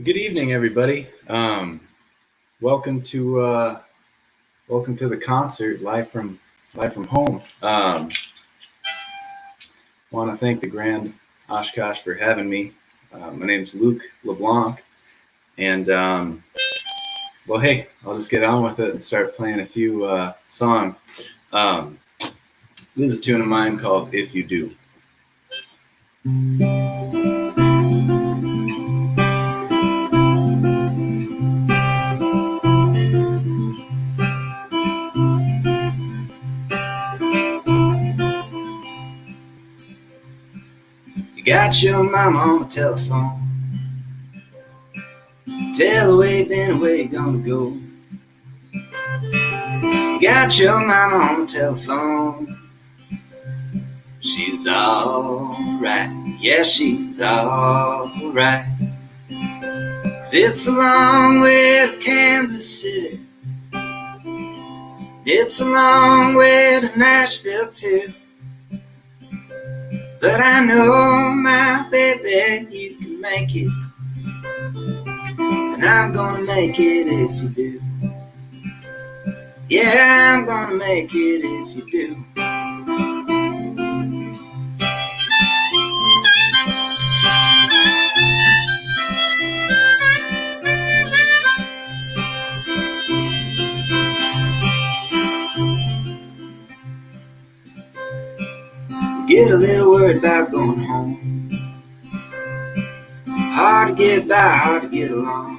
Good evening, everybody. Welcome to the concert live from home. Want to thank the Grand Oshkosh for having me. My name's Luke LeBlanc, and well, hey, I'll just get on with it and start playing a few songs. This is a tune of mine called "If You Do." You got your mama on the telephone. Tell her where you been, where you gonna go. You got your mama on the telephone. She's alright, yeah, she's alright. 'Cause it's a long way to Kansas City. It's a long way to Nashville too. But I know, my baby, you can make it. And I'm gonna make it if you do. Yeah, I'm gonna make it if you do. Get a little worried about going home. Hard to get by, hard to get along.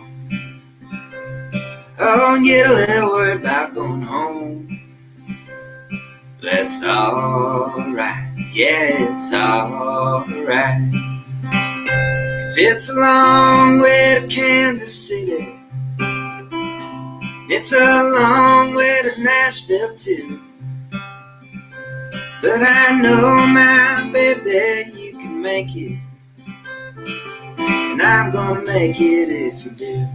Oh, get a little worried about going home. That's alright, yeah, it's alright. 'Cause it's a long way to Kansas City. It's a long way to Nashville too. But I know, my baby, you can make it. And I'm gonna make it if you do.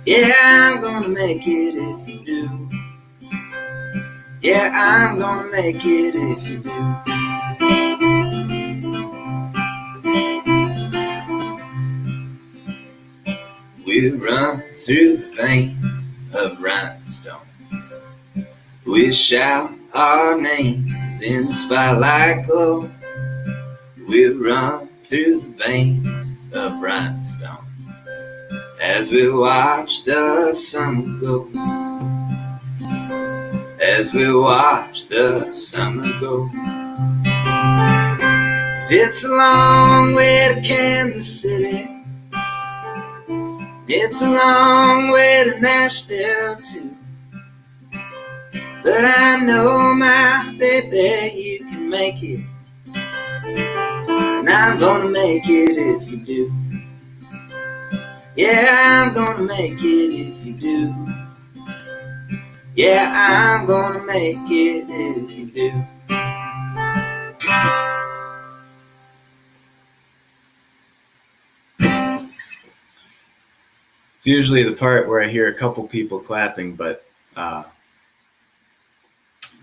Yeah, I'm gonna make it if you do. Yeah, I'm gonna make it if you do. We run through the veins of rhinestone. We shout our names in the spotlight glow. We run through the veins of rhinestone as we watch the summer go. As we watch the summer go. 'Cause it's a long way to Kansas City. It's a long way to Nashville too, but I know, my baby, you can make it, and I'm gonna make it if you do. Yeah, I'm gonna make it if you do. Yeah, I'm gonna make it if you do. It's usually the part where I hear a couple people clapping, but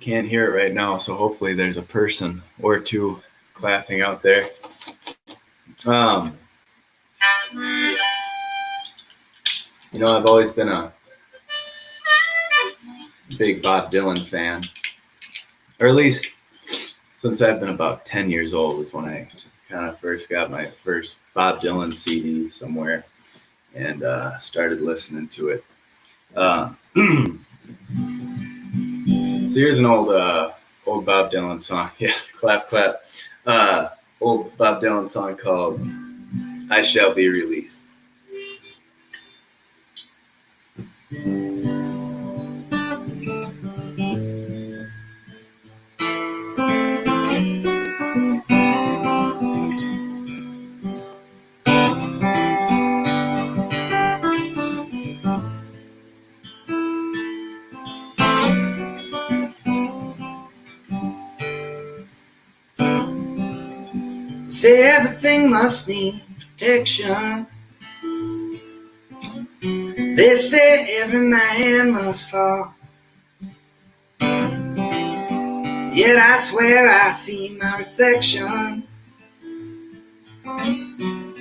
can't hear it right now, so hopefully there's a person or two clapping out there. You know, I've always been a big Bob Dylan fan, or at least since I've been about 10 years old is when I kind of first got my first Bob Dylan CD somewhere and started listening to it. So here's an old Bob Dylan song. Yeah, clap, clap. Old Bob Dylan song called I Shall Be Released. Say everything must need protection. They say every man must fall. Yet I swear I see my reflection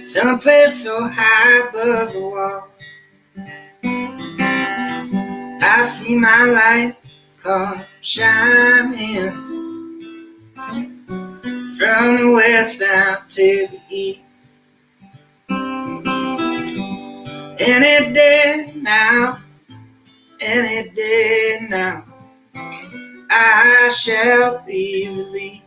someplace so high above the wall. I see my light come shining from the west down to the east. Any day now, any day now, I shall be released.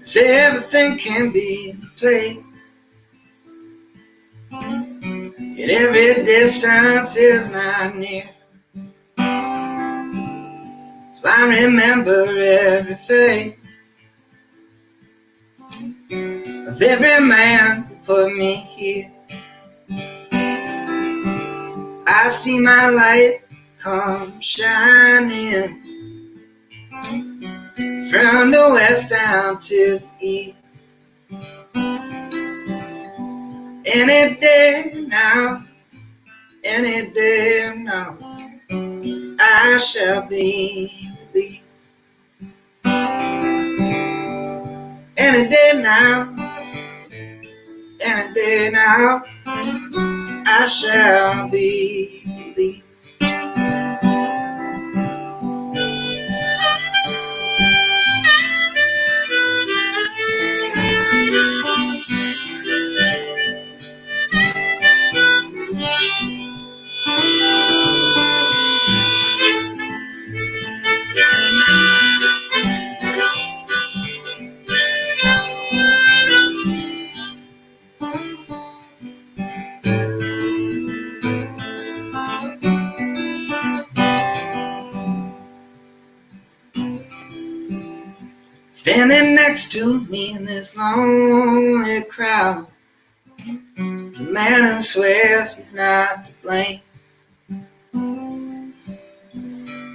Say everything can be played, yet every distance is not near. So I remember every face of every man who put me here. I see my light come shining from the west down to the east. Any day now, any day now, I shall be released. Any day now, any day now, I shall be released. Standing next to me in this lonely crowd is a man who swears he's not to blame.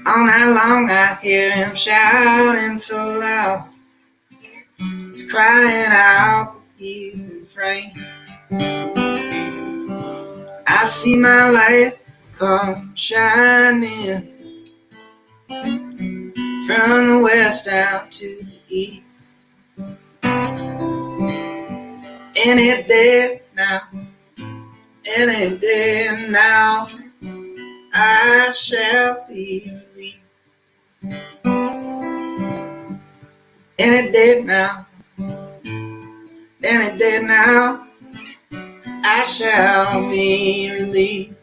All night long I hear him shouting so loud, he's crying out that he's been framed. I see my light come shining from the west down to the east. Any day now, any day now, I shall be released. Any day now, any day now, I shall be released.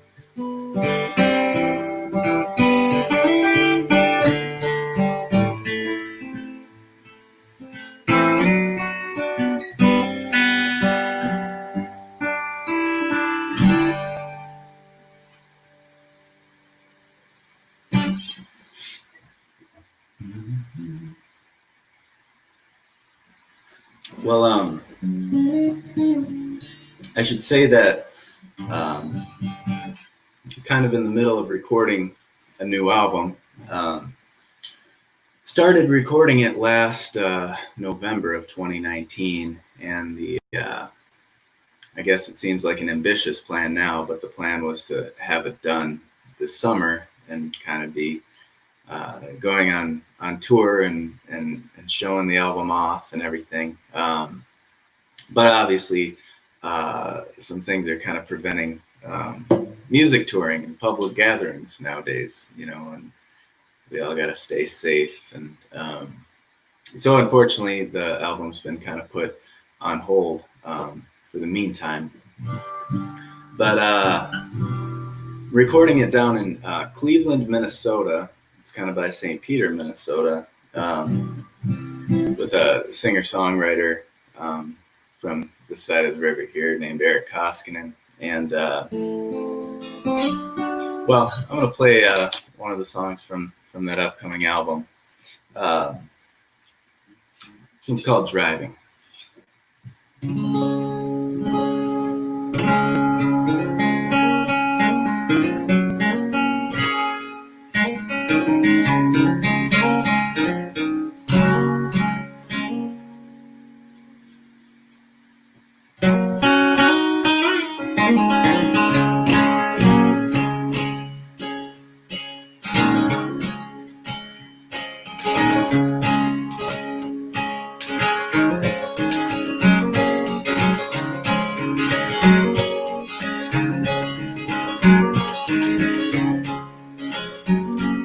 Well, I should say that kind of in the middle of recording a new album. Started recording it last November of 2019, and I guess it seems like an ambitious plan now, but the plan was to have it done this summer and kind of be going on tour and showing the album off and everything. But obviously, some things are kind of preventing music touring and public gatherings nowadays, and we all got to stay safe. And so unfortunately, the album's been kind of put on hold for the meantime. But recording it down in Cleveland, Minnesota, it's kind of by St. Peter, Minnesota, with a singer-songwriter from the side of the river here named Eric Koskinen. And well, I'm going to play one of the songs from that upcoming album. It's called Driving.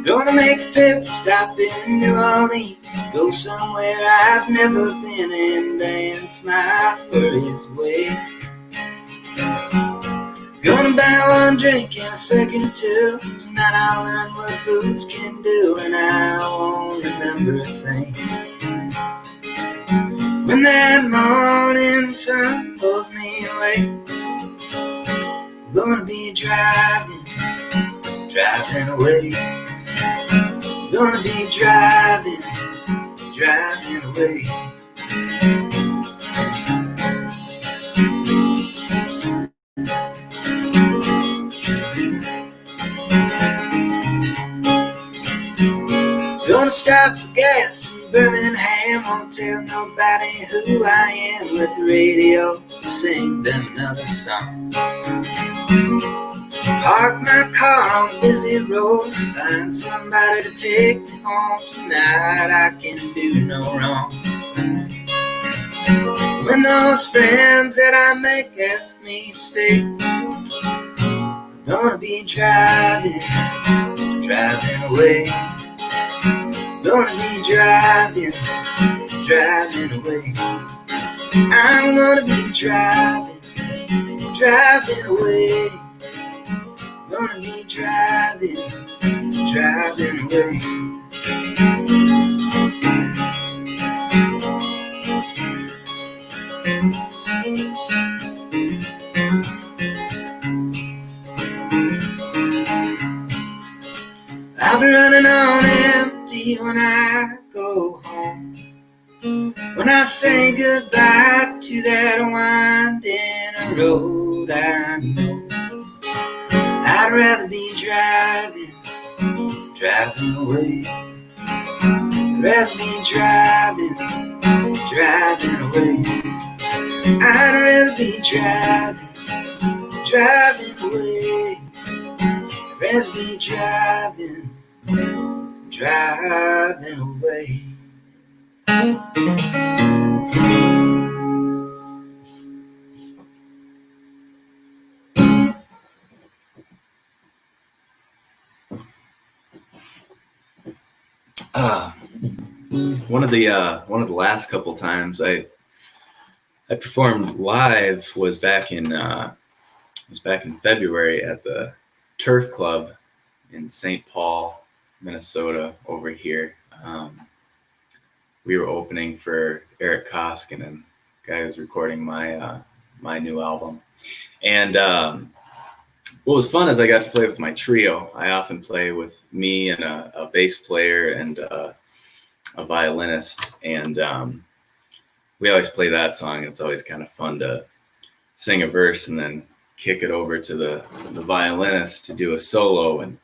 Gonna make a pit stop in New Orleans, go somewhere I've never been and dance my worries away. Gonna buy one drink and a second too. Tonight I'll learn what booze can do, and I won't remember a thing. When that morning sun pulls me away, I'm gonna be driving away. Gonna be driving away. Gonna stop for gas in Birmingham, won't tell nobody who I am, let the radio sing them another song. Park my car on a busy road, find somebody to take me home tonight. I can do no wrong. When those friends that I make ask me to stay, I'm gonna be driving away. Gonna be driving away. I'm gonna be driving away. Gonna be driving away. I'll be running on empty when I go home, when I say goodbye to that winding road I know. I'd rather be driving away. I'd rather be driving away. I'd rather be driving away. I'd rather be driving away. One of the last couple times I performed live was back in was back in February at the Turf Club in St. Paul, Minnesota, over here. We were opening for Eric Koskinen, guy who's recording my new album. And what was fun is I got to play with my trio. I often play with me and a bass player and a violinist, and we always play that song. It's always kind of fun to sing a verse and then kick it over to the violinist to do a solo. And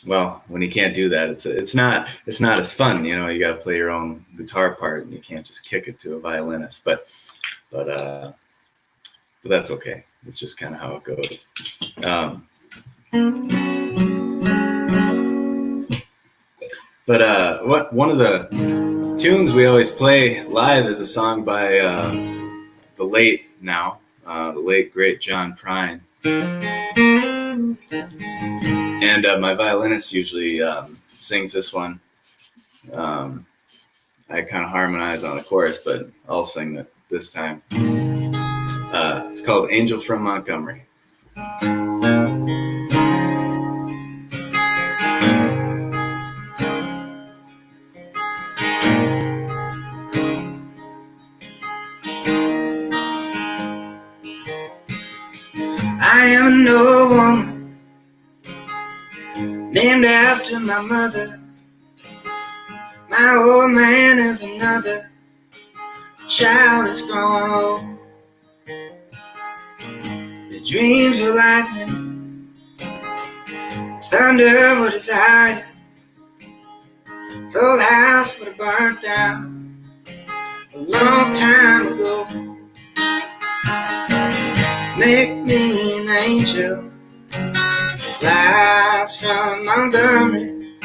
well, when you can't do that, it's not as fun. You know, you got to play your own guitar part, and you can't just kick it to a violinist. But that's okay. It's just kind of how it goes. But one of the tunes we always play live is a song by the late great John Prine. And my violinist usually sings this one. I kind of harmonize on the chorus, but I'll sing it this time. It's called Angel from Montgomery. I am an old woman named after my mother. My old man is another. Child is growing old. The dreams were lightning, thunder would desire. This old house would have burnt down a long time ago. Make me an angel flies from Montgomery.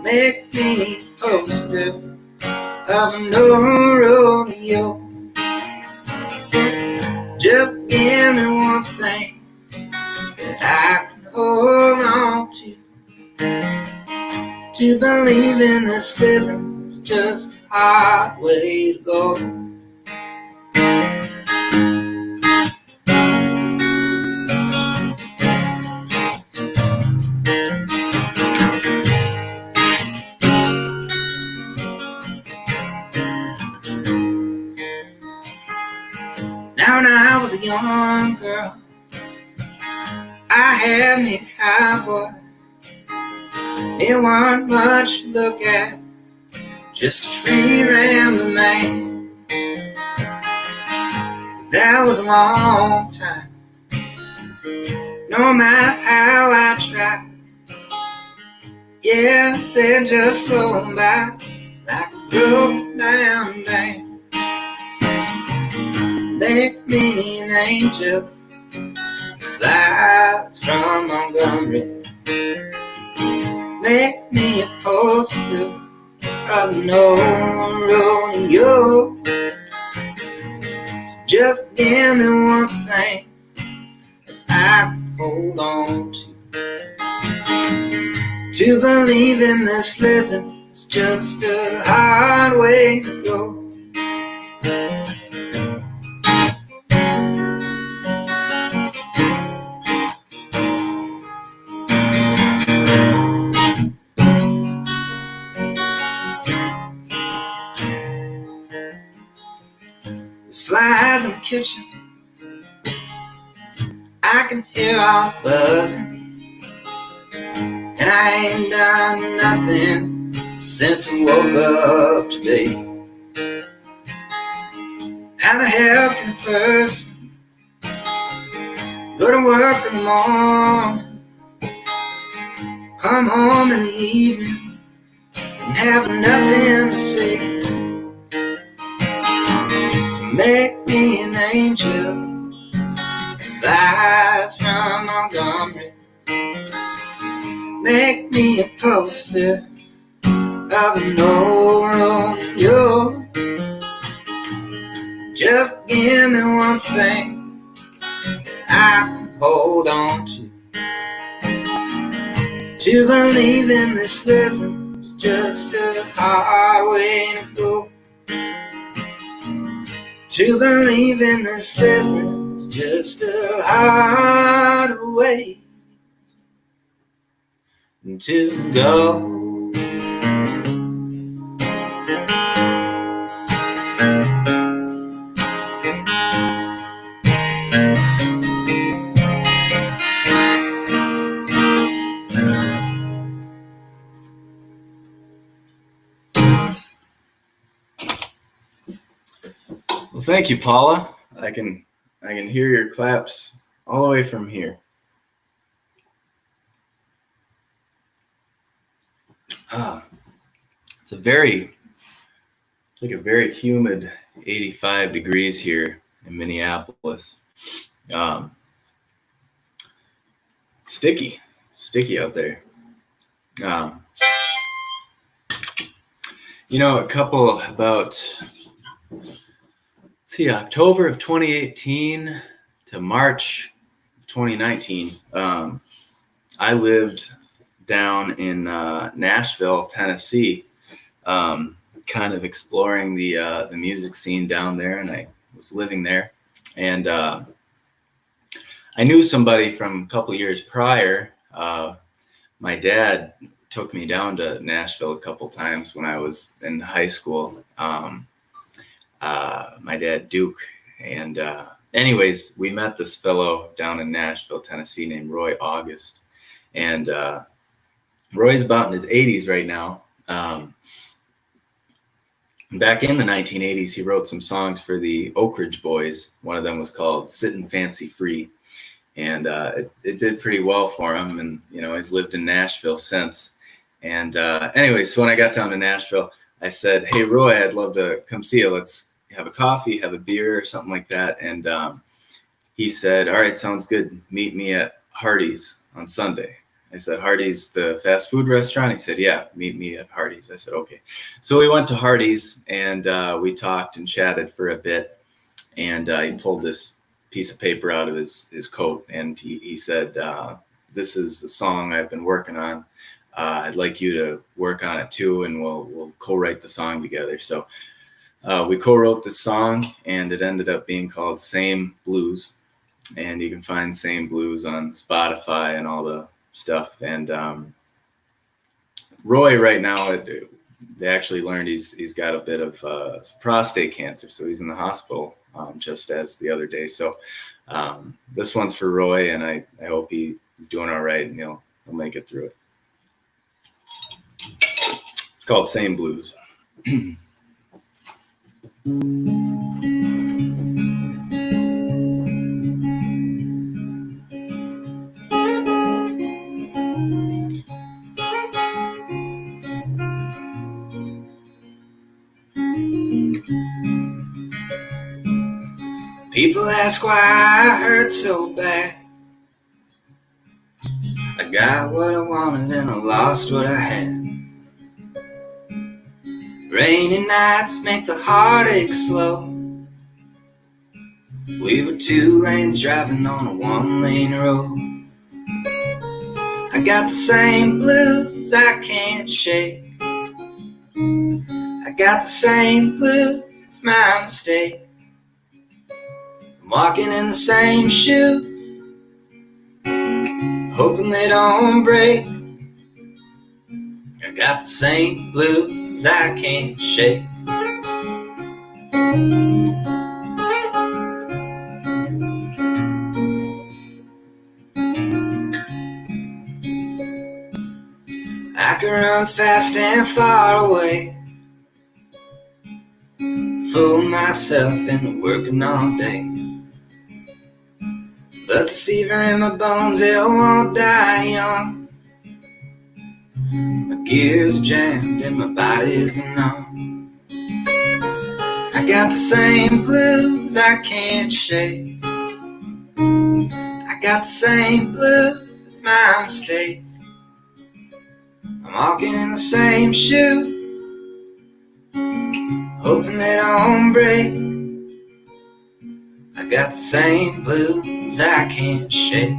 Make me a poster of an old rodeo. Just give me one thing that I can hold on to believe in this living is just a hard way to go. Now when I was a young girl, I had me a cowboy. It wasn't much to look at, just a free rambling man. That was a long time. No matter how I tried, years had just flown by like a broken down dam. Make me an angel flies from Montgomery. Make me a poster of an old rodeo. Just give me one thing that I can hold on to believe in this living is just a hard way to go. Flies in the kitchen, I can hear all buzzing, and I ain't done nothing since I woke up today. How the hell can a person go to work in the morning, come home in the evening, and have nothing to say? Make me an angel flies from Montgomery. Make me a poster of an old rodeo. Just give me one thing I can hold on to believe in this living is just a hard way to go. To believe in this living is just a harder way to go. Well, thank you, Paula. I can hear your claps all the way from here. It's a very humid 85 degrees here in Minneapolis. Sticky out there. October of 2018 to March of 2019, I lived down in Nashville, Tennessee, kind of exploring the music scene down there, and I was living there. And I knew somebody from a couple years prior. My dad took me down to Nashville a couple times when I was in high school. My dad, Duke. And anyways, we met this fellow down in Nashville, Tennessee, named Roy August. And Roy's about in his 80s right now. Back in the 1980s, he wrote some songs for the Oak Ridge Boys. One of them was called Sittin' Fancy Free. And it did pretty well for him. And, he's lived in Nashville since. And anyways, so when I got down to Nashville, I said, "Hey, Roy, I'd love to come see you. Let's have a coffee, have a beer, or something like that." And he said, "All right, sounds good. Meet me at Hardee's on Sunday." I said, "Hardee's, the fast food restaurant?" He said, "Yeah, meet me at Hardee's." I said, "Okay." So we went to Hardee's, and we talked and chatted for a bit. And he pulled this piece of paper out of his coat, and he said, "This is a song I've been working on. I'd like you to work on it too, and we'll co-write the song together." So we co-wrote this song, and it ended up being called Same Blues. And you can find Same Blues on Spotify and all the stuff. And Roy right now, they actually learned he's got a bit of prostate cancer, so he's in the hospital just as the other day. So this one's for Roy, and I hope he's doing all right, and he'll make it through it. It's called Same Blues. People ask why I hurt so bad. I got what I wanted and I lost what I had. Rainy nights make the heartache slow. We were 2 lanes driving on a 1-lane road. I got the same blues I can't shake. I got the same blues, it's my mistake. I'm walking in the same shoes, hoping they don't break. I got the same blues I can't shake. I can run fast and far away, fool myself into working all day. But the fever in my bones, it won't die young. My gears jammed and my body's numb. I got the same blues I can't shake. I got the same blues, it's my mistake. I'm walking in the same shoes, hoping they don't break. I got the same blues I can't shake.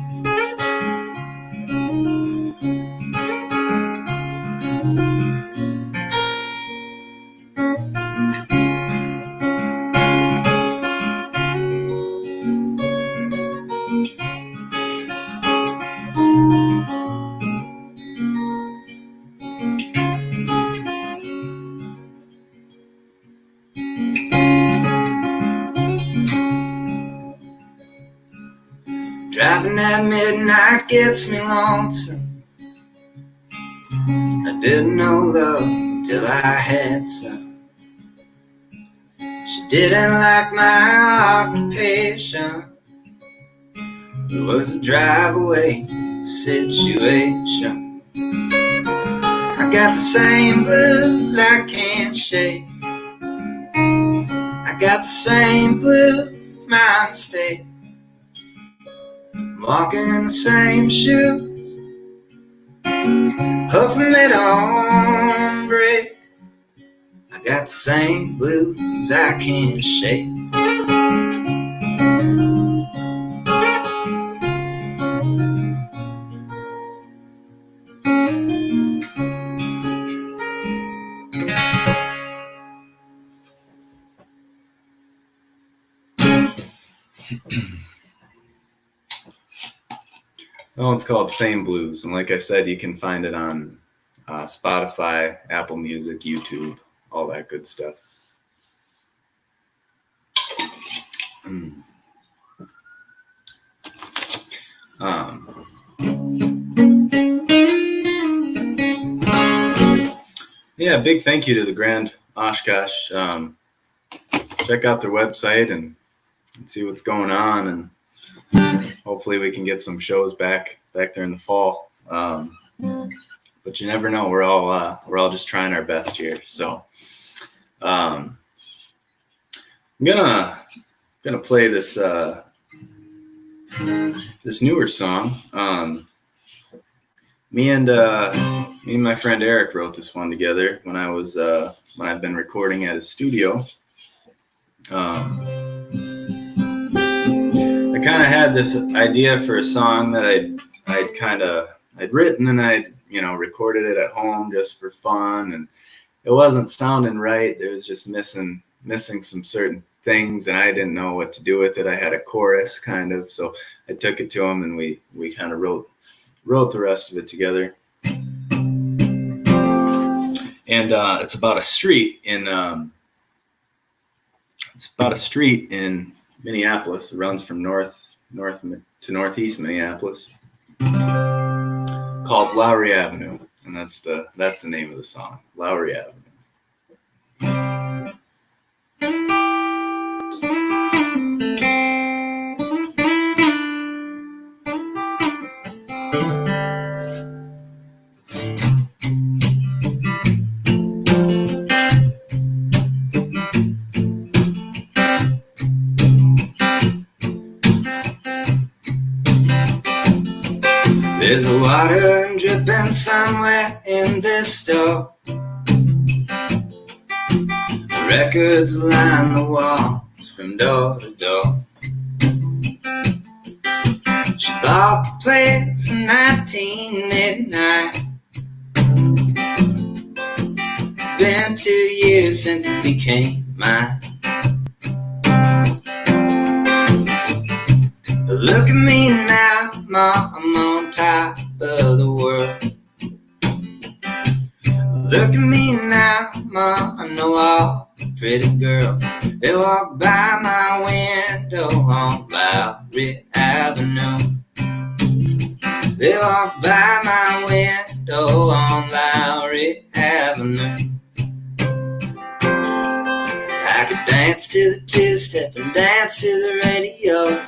Driving at midnight gets me lonesome. I didn't know love until I had some. She didn't like my occupation. It was a drive away situation. I got the same blues I can't shake. I got the same blues, it's my mistake. I'm walking in the same shoes, hoping they don't break. I got the same blues I can't shake. That one's called Same Blues, and like I said, you can find it on Spotify, Apple Music, YouTube, all that good stuff. Yeah, big thank you to the Grand Oshkosh. Check out their website and see what's going on, and hopefully we can get some shows back there in the fall. But you never know. We're all just trying our best here. So I'm gonna play this this newer song. Me and my friend Eric wrote this one together when I've been recording at his studio. I kind of had this idea for a song that I'd written, and I'd recorded it at home just for fun, and it wasn't sounding right. There was just missing some certain things, and I didn't know what to do with it. I had a chorus kind of, so I took it to him, and we kind of wrote the rest of it together. And it's about a street in Minneapolis. It runs from north to northeast Minneapolis, called Lowry Avenue, and that's the name of the song, Lowry Avenue. There's water dripping somewhere in this store. Records line the walls from door to door. She bought the place in 1989. Been 2 years since it became mine. Look at me now, Ma, I'm on top of the world. Look at me now, Ma, I know all the pretty girls. They walk by my window on Lowry Avenue. They walk by my window on Lowry Avenue. I could dance to the two-step and dance to the radio.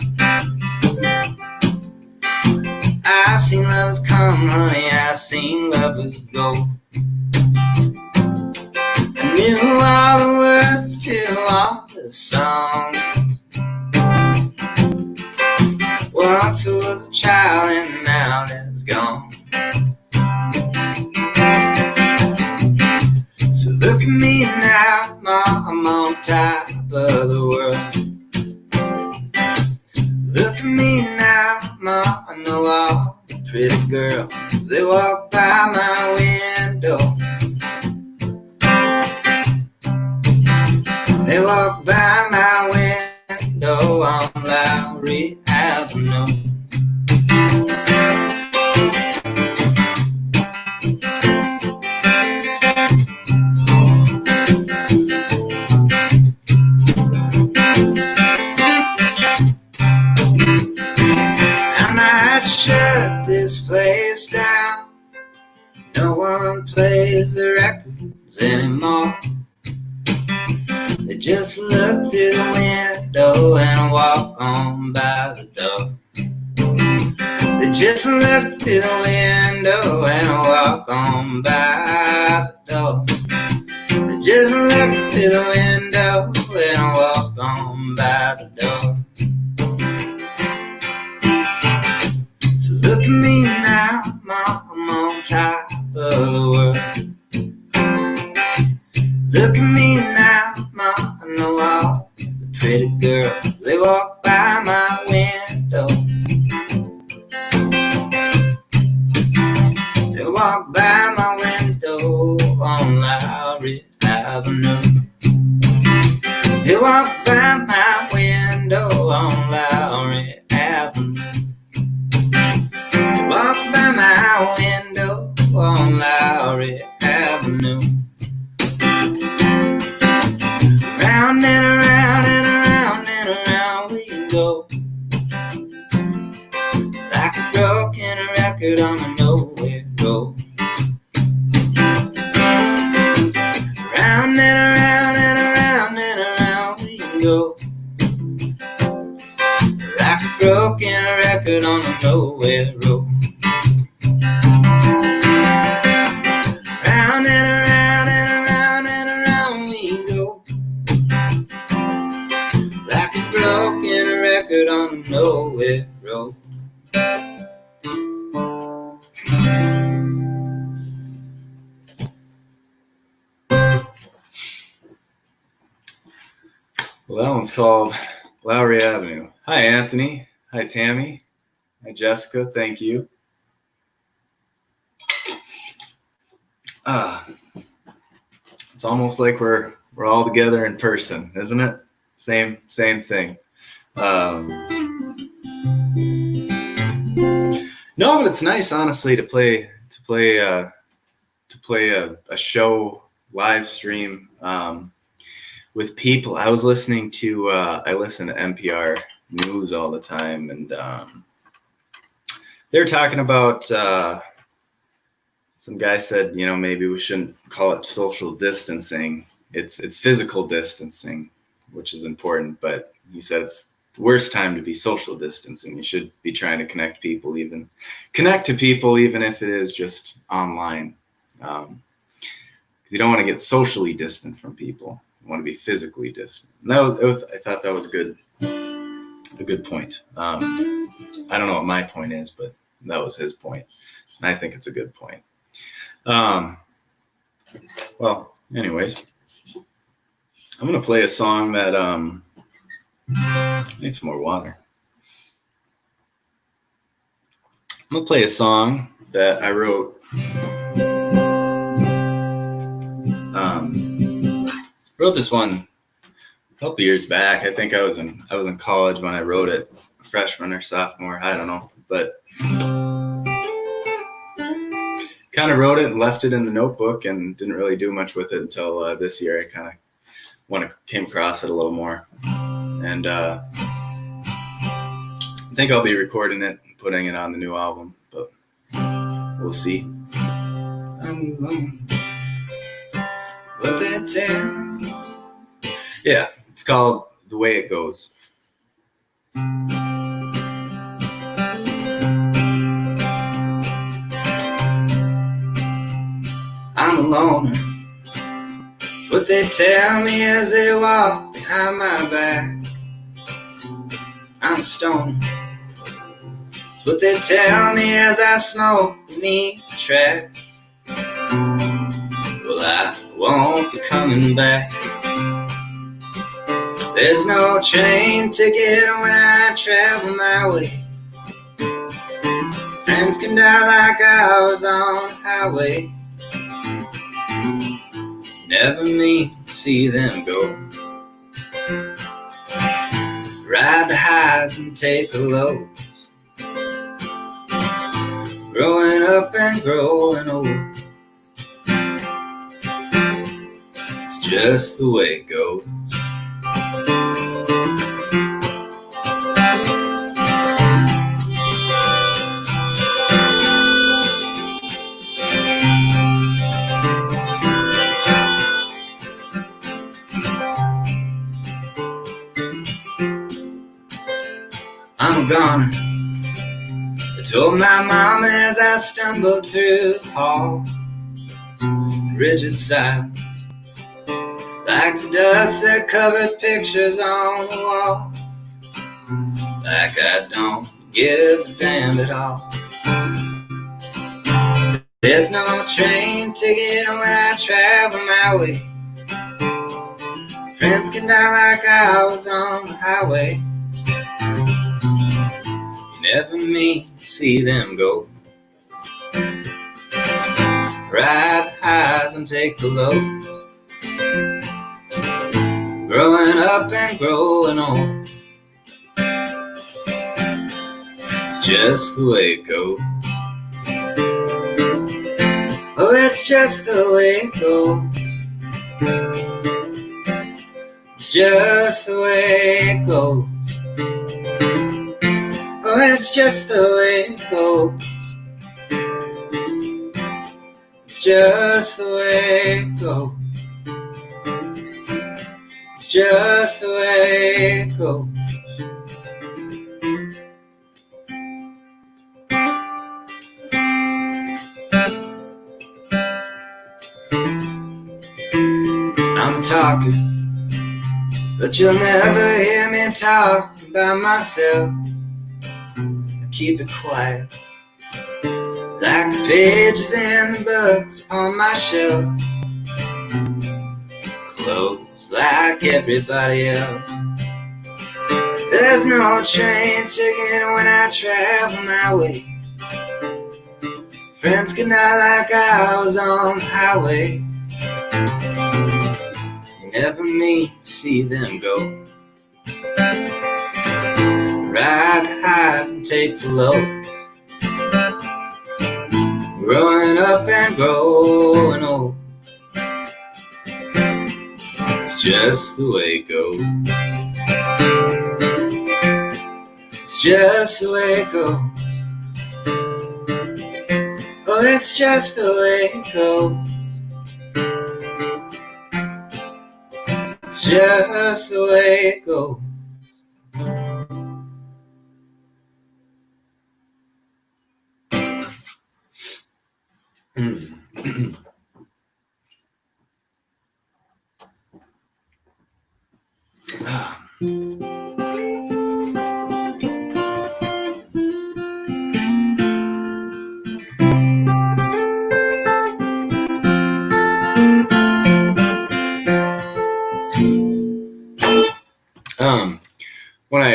I've seen lovers come, honey, I've seen lovers go. I knew all the words to all the songs. Once I was a child and now it's gone. So look at me now, Ma, I'm on top of the world. Look at me now, Ma, I know all the pretty girls. They walk by my window. They walk by my window on Lowry Avenue. I'm not to shut this place down. No one plays the records anymore. They just look through the window and walk on by the door. They just look through the window and walk on by the door. They just look through the window and walk on by the door. So look at me now, Mom, I'm on top of the world. Look at me now, Mom, I know all the pretty girls, they walk by my window. They walk by my window on Lowry Avenue. They walk by my window on Lowry Avenue. They walk by my window on Lowry Avenue. Round and around and around and around we go, like a broken record on a nowhere road. Round and around and around and around we go, like a broken record on a nowhere road. Round and around and around and around we go, like a broken record on a nowhere road. Well, that one's called Lowry Avenue. Hi, Anthony. Hi, Tammy. Hi, Jessica. Thank you. It's almost like we're all together in person, isn't it? Same thing. No, but it's nice, honestly, to play a show live stream with people. I was listening to I listen to NPR News all the time, and they're talking about some guy said, maybe we shouldn't call it social distancing. It's physical distancing, which is important, but he said it's the worst time to be social distancing. You should be trying to connect to people, even if it is just online. Because you don't want to get socially distant from people. You want to be physically distant. I thought that was a good point. I don't know what my point is, but that was his point, and I think it's a good point. Well, anyways, I'm gonna play a song that I need some more water. I'm gonna play a song that I wrote. Wrote this one a couple years back. I think I was in college when I wrote it, freshman or sophomore, I don't know, but kind of wrote it and left it in the notebook and didn't really do much with it until this year. I kind of came across it a little more, and I think I'll be recording it and putting it on the new album, but we'll see. I'm alone. What they tell. Yeah, it's called The Way It Goes. I'm a loner. It's what they tell me as they walk behind my back. I'm a stoner. It's what they tell me as I smoke beneath the track. Well, I won't be coming back. There's no train ticket when I travel my way. Friends can die like ours on the highway. Never mean to see them go. Ride the highs and take the lows. Growing up and growing old. It's just the way it goes. Told my mom as I stumbled through the hall, rigid silence, like the dust that covered pictures on the wall, like I don't give a damn at all. There's no train ticket when I travel my way. Friends can die like I was on the highway. You never mean to see them go. Ride the highs and take the lows. Growing up and growing old. It's just the way it goes. Oh, it's just the way it goes. It's just the way it goes. Oh, it's just the way it goes. It's just the way it goes. It's just the way it goes. I'm talking, but you'll never hear me talk about myself. I keep it quiet, like the pages in the books on my shelf. Closed like everybody else. There's no train ticket when I travel my way. Friends can die like I was on the highway. Never mean to see them go. Ride the highs and take the lows. Growing up and growing old. It's just the way it goes. It's just the way it goes. Oh, it's just the way it goes. It's just the way it goes.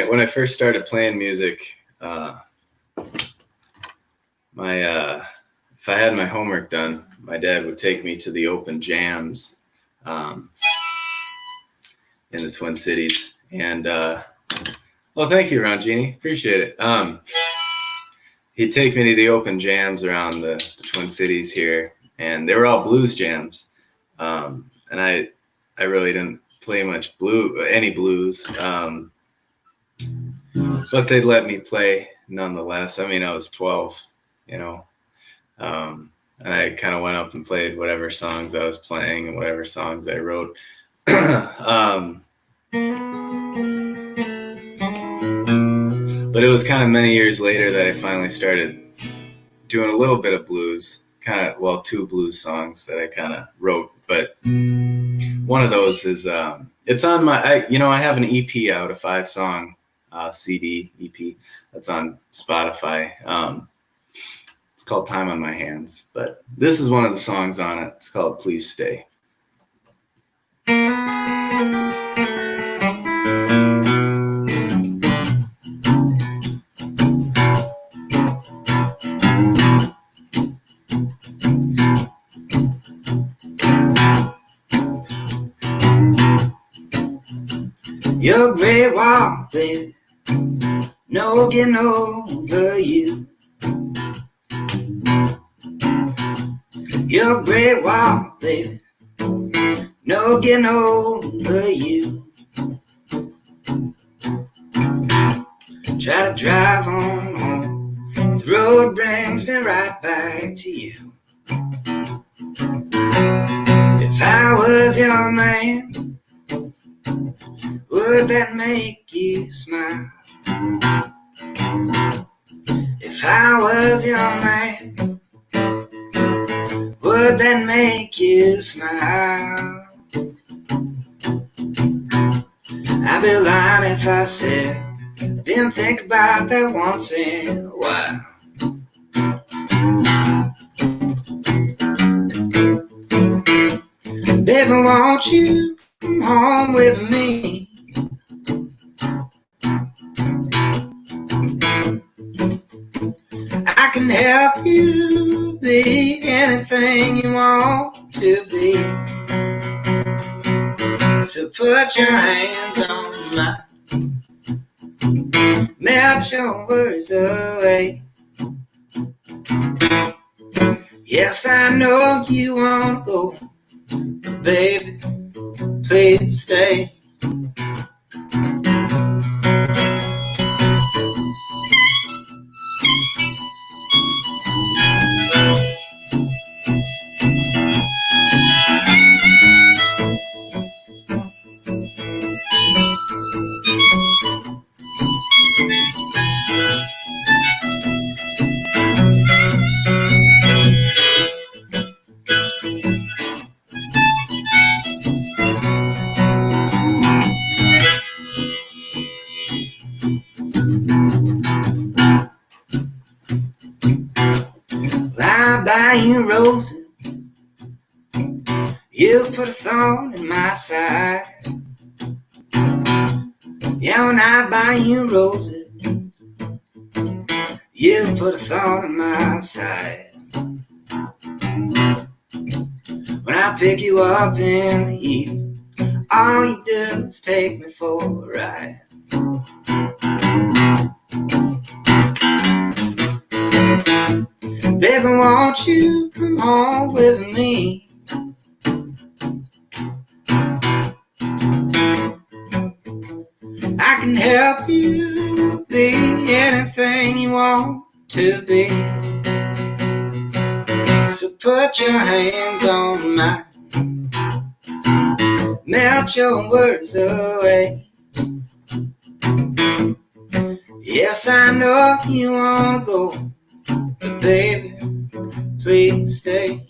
When I first started playing music, if I had my homework done, my dad would take me to the open jams in the Twin Cities. And well, thank you, Ron Genie. Appreciate it. He'd take me to the open jams around the Twin Cities here, and they were all blues jams. And I really didn't play much any blues. But they'd let me play nonetheless. I mean, I was 12, you know, and I kind of went up and played whatever songs I was playing and whatever songs I wrote. But it was kind of many years later that I finally started doing a little bit of blues, two blues songs that I kind of wrote. But one of those is, it's on my, I have an EP out, a 5-song CD EP that's on Spotify. It's called Time on My Hands, but this is one of the songs on it. It's called Please Stay. Your great wall, baby, no getting over you. Your great wall, baby, no getting over you. Try to drive on home, the road brings me right back to you. If I was your man, would that make you smile? If I was your man, would that make you smile? I'd be lying if I said didn't think about that once in a while. Baby, won't you come home with me? I can help you be anything you want to be. So put your hands on mine, melt your worries away. Yes, I know you wanna go, but baby, please stay. I buy you roses, you put a thorn in my side. Yeah, when I buy you roses, you put a thorn in my side. When I pick you up in the evening, all you do is take me for a ride. Baby, won't you come home with me? I can help you be anything you want to be. So put your hands on mine, melt your words away. Yes, I know you wanna go, but baby, please stay.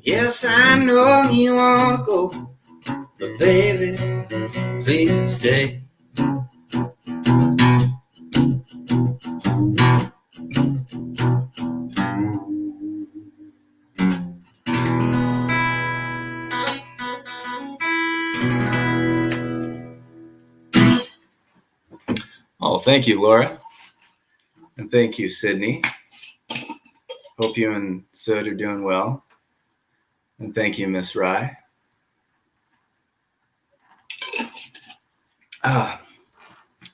Yes, I know you wanna go, but baby, please stay. Oh, thank you, Laura. And thank you, Sydney. Hope you and Sid are doing well. And thank you, Miss Rye.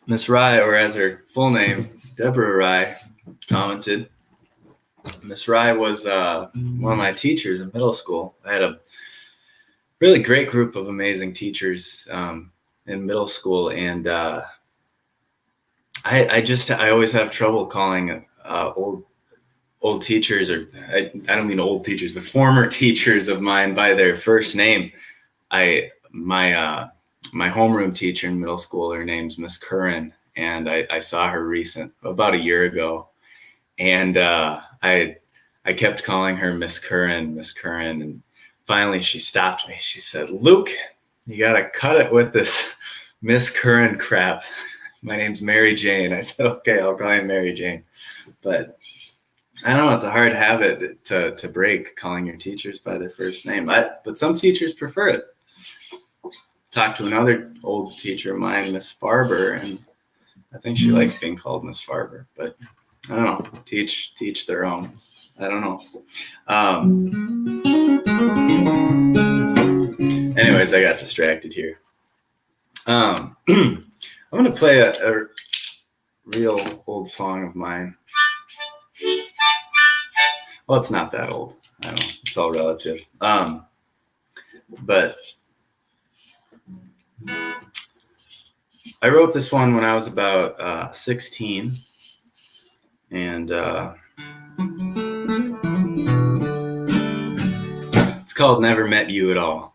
Miss Rye, or as her full name, Deborah Rye, commented. Miss Rye was one of my teachers in middle school. I had a really great group of amazing teachers in middle school, and I always have trouble calling old teachers, or I don't mean old teachers, but former teachers of mine by their first name. My homeroom teacher in middle school, her name's Miss Curran, and I saw her about a year ago, and I kept calling her Miss Curran, and finally she stopped me. She said, "Luke, you gotta cut it with this Miss Curran crap. My name's Mary Jane." I said, "Okay, I'll call you Mary Jane." But I don't know, it's a hard habit to break, calling your teachers by their first name. But some teachers prefer it. Talked to another old teacher of mine, Miss Farber, and I think she likes being called Miss Farber. But I don't know, teach their own. I don't know. Anyways, I got distracted here. I'm going to play a real old song of mine. Well, it's not that old. I don't know. It's all relative. But I wrote this one when I was about 16. And it's called Never Met You at All.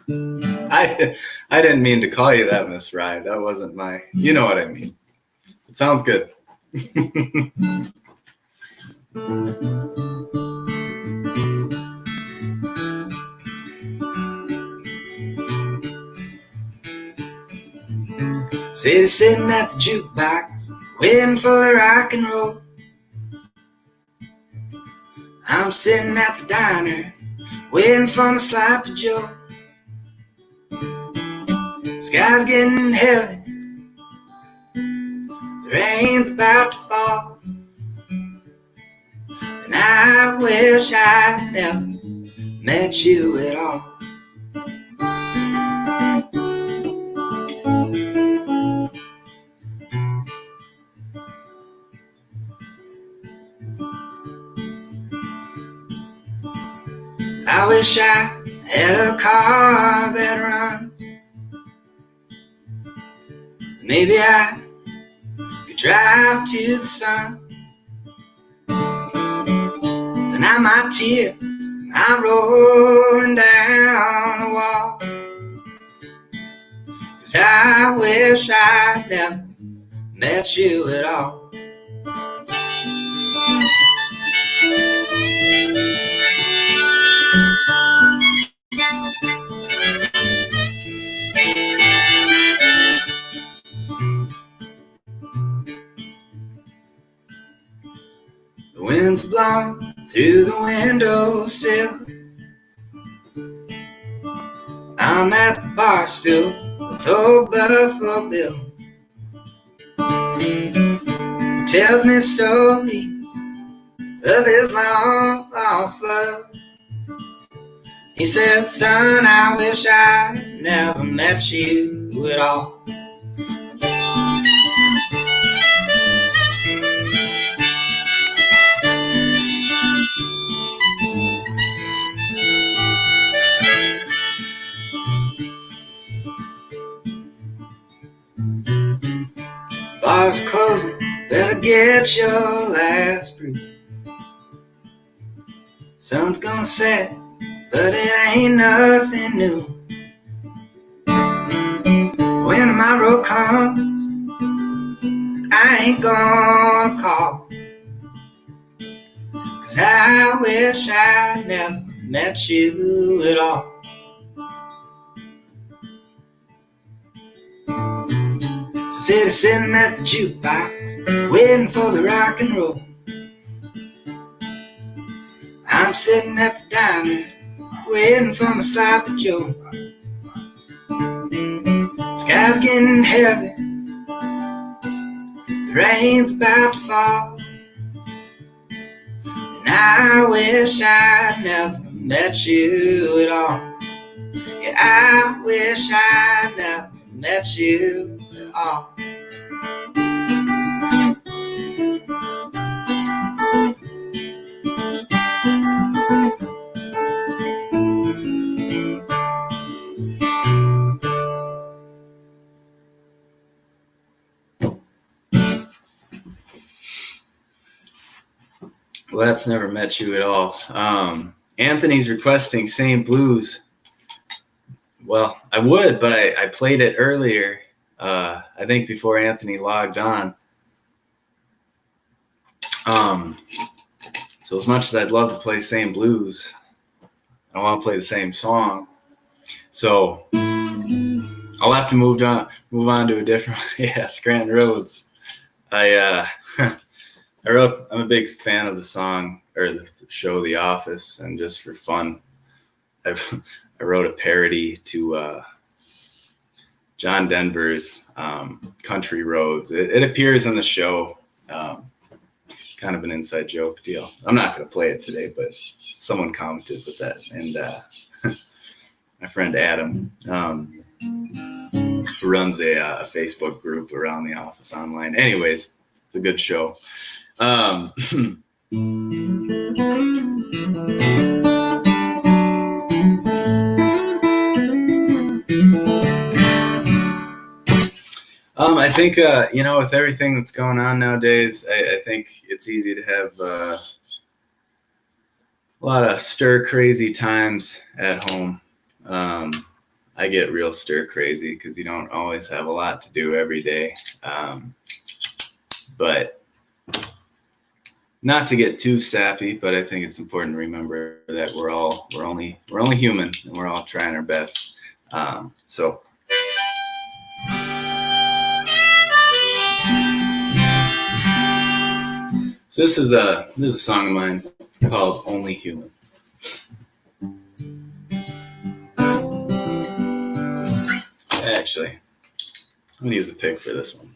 I didn't mean to call you that, Miss Rye. That wasn't my. You know what I mean. It sounds good. City sitting at the jukebox, waiting for the rock and roll. I'm sitting at the diner, waiting for my sloppy Joe. Sky's getting heavy, the rain's about to fall, and I wish I never met you at all. I wish I had a car that runs. Maybe I could drive to the sun. Then now my tears are rolling down the wall, 'cause I wish I never met you at all. The wind's blowing through the windowsill. I'm at the bar still with old Buffalo Bill. He tells me stories of his long lost love. He says, son, I wish I never met you at all. Bar's closing, better get your last brew. Sun's gonna set, but it ain't nothing new. When my road comes, I ain't gonna call, 'cause I wish I never met you at all. City sitting at the jukebox, waiting for the rock and roll. I'm sitting at the diner, waiting for my sloppy Joe. Sky's getting heavy, the rain's about to fall, and I wish I never met you at all. Yeah, I wish I never met you at all. Well, that's never met you at all. Anthony's requesting Same Blues. Well, I would, but I played it earlier, I think before Anthony logged on. So as much as I'd love to play Same Blues, I want to play the same song. So I'll have to move on to a different, Scranton Roads. I'm a big fan of the song or the show The Office, and just for fun, I wrote a parody to John Denver's Country Roads. It appears in the show. Kind of an inside joke deal. I'm not going to play it today, but someone commented with that, and my friend Adam runs a Facebook group around The Office online. Anyways, it's a good show. I think, with everything that's going on nowadays, I think it's easy to have a lot of stir crazy times at home. I get real stir crazy because you don't always have a lot to do every day. But not to get too sappy, but I think it's important to remember that we're only human, and we're all trying our best. So this is a song of mine called "Only Human." Actually, I'm gonna use a pick for this one.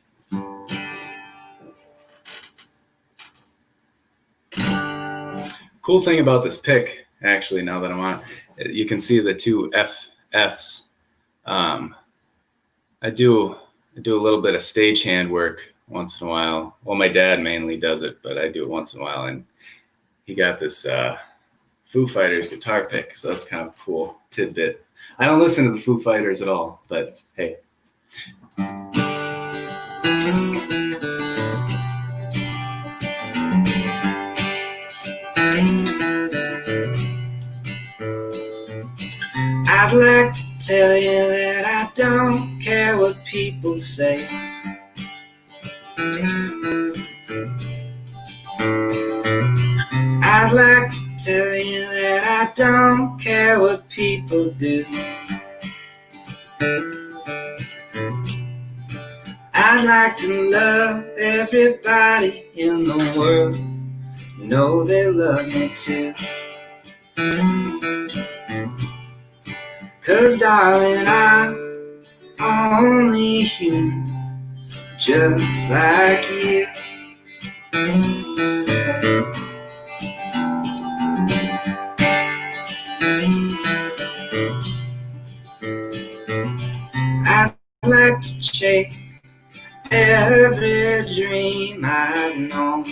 Cool thing about this pick, actually, now that I'm on, you can see the two Fs. I do a little bit of stagehand work once in a while. Well, my dad mainly does it, but I do it once in a while. And he got this Foo Fighters guitar pick, so that's kind of a cool tidbit. I don't listen to the Foo Fighters at all, but hey. I'd like to tell you that I don't care what people say. I'd like to tell you that I don't care what people do. I'd like to love everybody in the world. Know they love me too. 'Cause darling, I'm only human, just like you. I'd like to chase every dream I've known.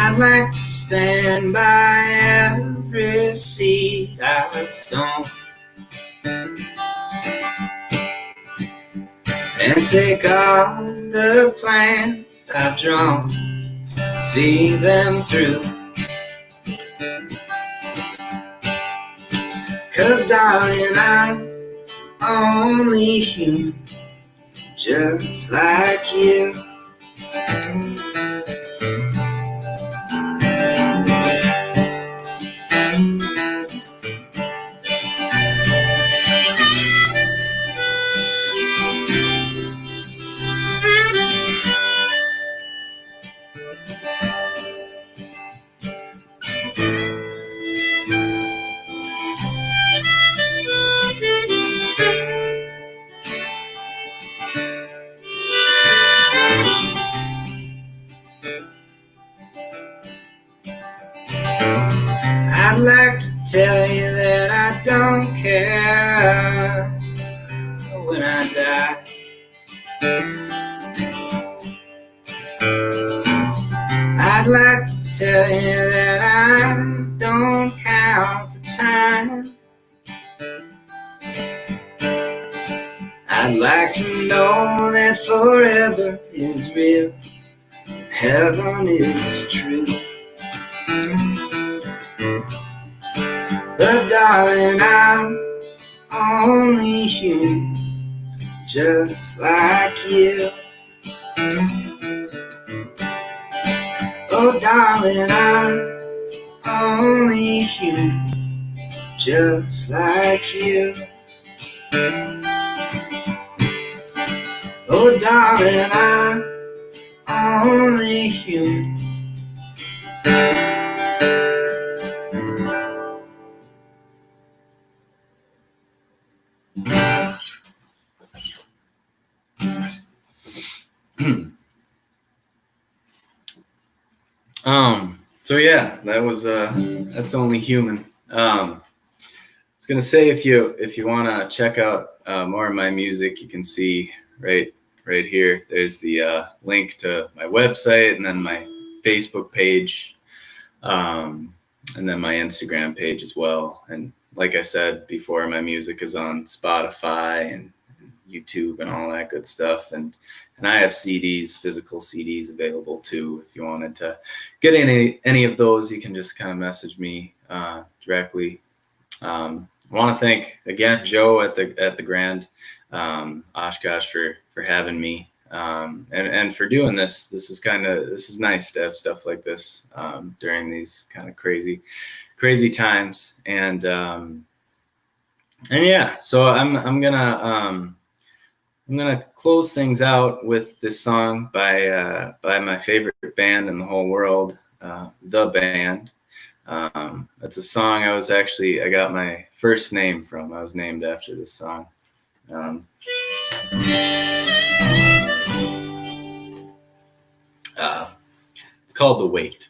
I'd like to stand by every seed I've sown, and take all the plans I've drawn, see them through. 'Cause darling, I'm only human, just like you. I'd like to tell you that I don't care when I die. I'd like to tell you that I don't count the time. I'd like to know that forever is real, heaven is true. But darling, I'm only human, just like you. Oh darling, I'm only human, just like you. Oh darling, I'm only human. So yeah, that was that's Only Human. I was gonna say, if you want to check out more of my music, you can see right here. There's the link to my website, and then my Facebook page, and then my Instagram page as well. And like I said before, my music is on Spotify and YouTube and all that good stuff. And I have CDs, physical CDs available too. If you wanted to get any of those, you can just kind of message me directly. I want to thank again Joe at the Grand Oshkosh for having me, and for doing this. This is nice to have stuff like this during these kind of crazy times. And yeah, so I'm gonna close things out with this song by my favorite band in the whole world, The Band. It's a song I got my first name from. I was named after this song. It's called The Wait.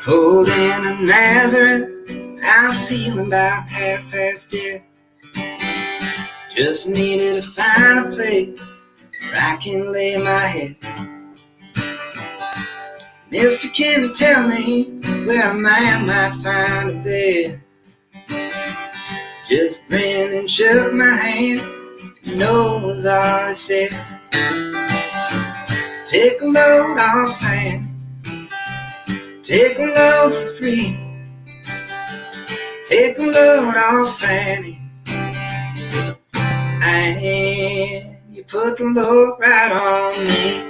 Pulled into Nazareth, I was feeling about half past dead. Just needed to find a place where I can lay my head. Mister, can you tell me where a man might find a bed? Just grinned and shook my hand, no was all I said. Take a load off, Fanny, take a load for free. Take a load off, Fanny, and you put the load right on me.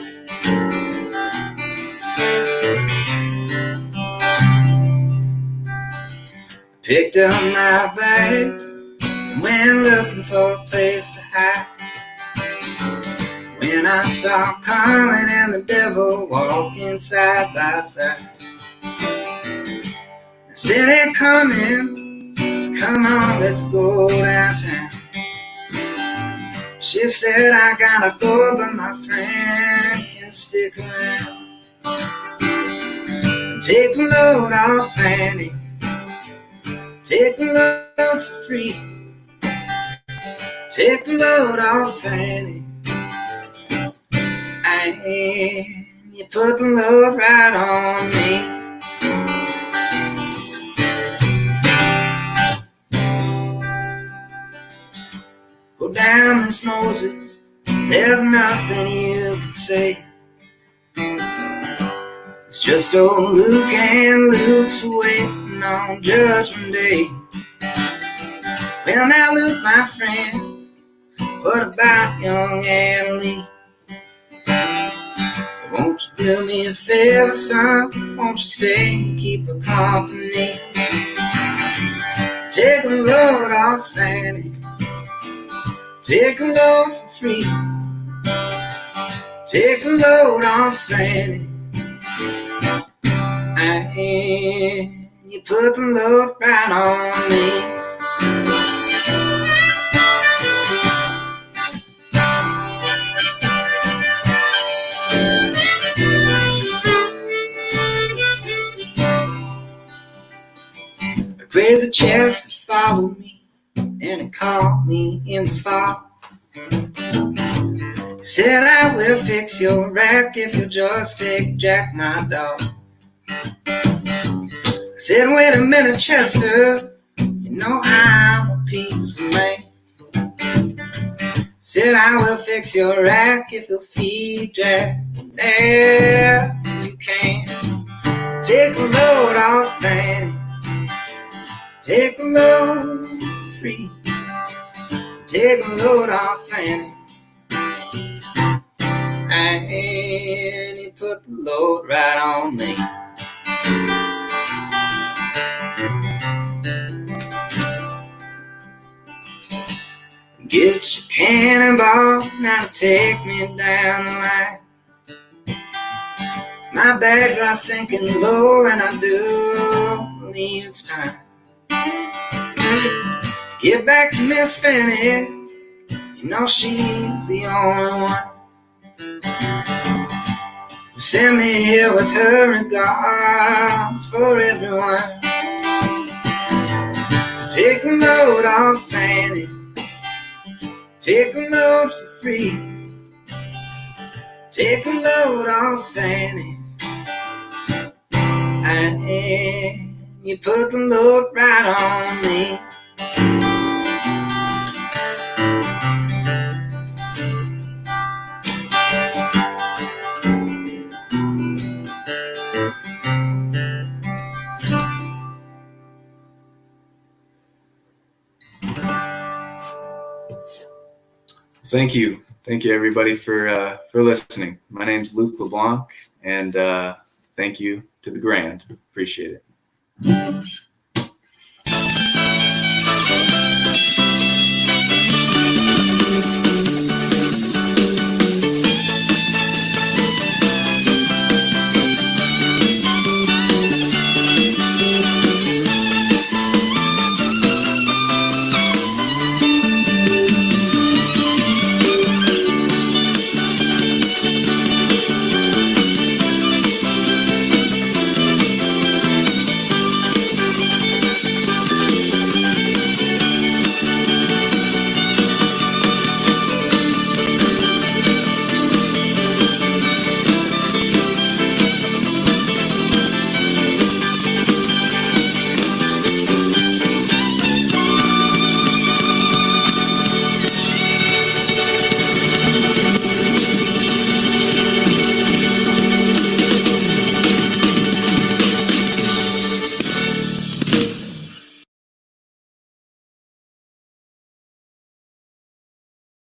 Picked up my bag and went looking for a place to hide. When I saw Carmen and the devil walking side by side, I said, hey Carmen, come on, let's go downtown. She said, I gotta go, but my friend can stick around. Take a load off, Fanny, take a load for free. Take the load off, Fanny, and you put the load right on me. Go down, Miss Moses, there's nothing you can say. It's just old Luke, and Luke's waiting on Judgment Day. Well, now Luke, my friend, what about young Anna Lee? So won't you do me a favor, son? Won't you stay and keep her company? Take a load off, Fanny, take a load for free. Take a load off, Fanny, and you put the load right on me. A crazy chance to follow me, and it caught me in the fall. Said I will fix your rack if you'll just take Jack, my dog. I said, wait a minute, Chester, you know I'm a peaceful man. Said I will fix your rack if you'll feed Jack. Yeah, you can. Take a load off, Fanny, take a load free. Take a load off, Fanny, and you put the load right on me. Get your cannonballs now to take me down the line. My bags are sinking low, and I do believe it's time. Get back to Miss Fanny, you know she's the only one who sent me here with her regards for everyone. So take a load off, Fanny, take a load for free. Take a load off, Fanny, hand. You put the load right on me. Thank you everybody for listening. My name's Luke LeBlanc, and thank you to the Grand. Appreciate it.